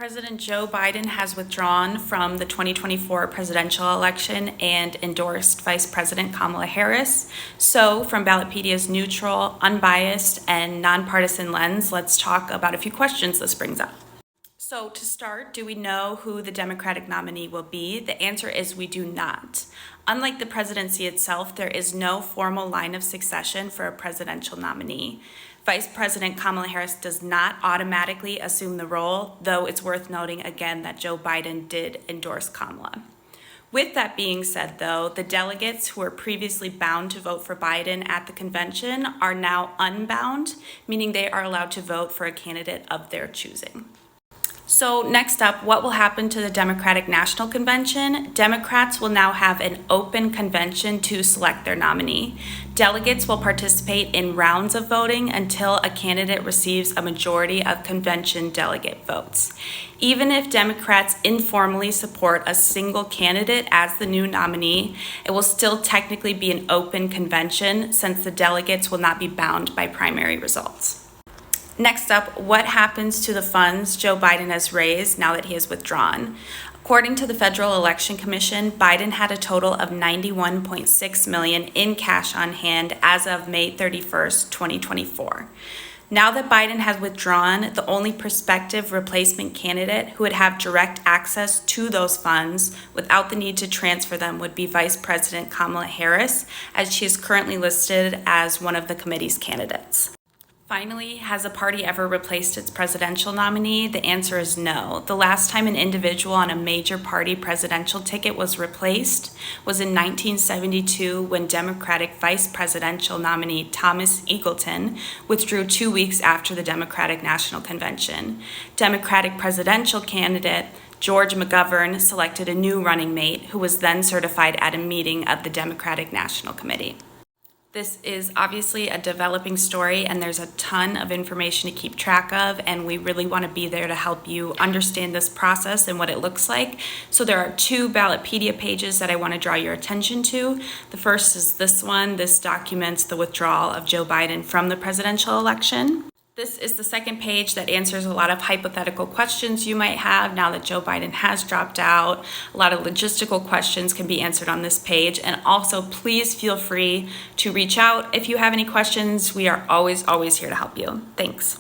President Joe Biden has withdrawn from the 2024 presidential election and endorsed Vice President Kamala Harris. So, from Ballotpedia's neutral, unbiased, and nonpartisan lens, let's talk about a few questions this brings up. So, to start, do we know who the Democratic nominee will be? The answer is we do not. Unlike the presidency itself, there is no formal line of succession for a presidential nominee. Vice President Kamala Harris does not automatically assume the role, though it's worth noting again that Joe Biden did endorse Kamala. With that being said, though, the delegates who were previously bound to vote for Biden at the convention are now unbound, meaning they are allowed to vote for a candidate of their choosing. So next up, what will happen to the Democratic National Convention? Democrats will now have an open convention to select their nominee. Delegates will participate in rounds of voting until a candidate receives a majority of convention delegate votes. Even if Democrats informally support a single candidate as the new nominee, it will still technically be an open convention since the delegates will not be bound by primary results. Next up, what happens to the funds Joe Biden has raised now that he has withdrawn? According to the Federal Election Commission, Biden had a total of $91.6 million in cash on hand as of May 31st, 2024. Now that Biden has withdrawn, the only prospective replacement candidate who would have direct access to those funds without the need to transfer them would be Vice President Kamala Harris, as she is currently listed as one of the committee's candidates. Finally, has a party ever replaced its presidential nominee? The answer is no. The last time an individual on a major party presidential ticket was replaced was in 1972 when Democratic vice presidential nominee Thomas Eagleton withdrew 2 weeks after the Democratic National Convention. Democratic presidential candidate George McGovern selected a new running mate who was then certified at a meeting of the Democratic National Committee. This is obviously a developing story, and there's a ton of information to keep track of, and we really want to be there to help you understand this process and what it looks like. So there are 2 Ballotpedia pages that I want to draw your attention to. The first is this one. This documents the withdrawal of Joe Biden from the presidential election. This is the second page that answers a lot of hypothetical questions you might have now that Joe Biden has dropped out. A lot of logistical questions can be answered on this page. And also, please feel free to reach out if you have any questions. We are always here to help you. Thanks.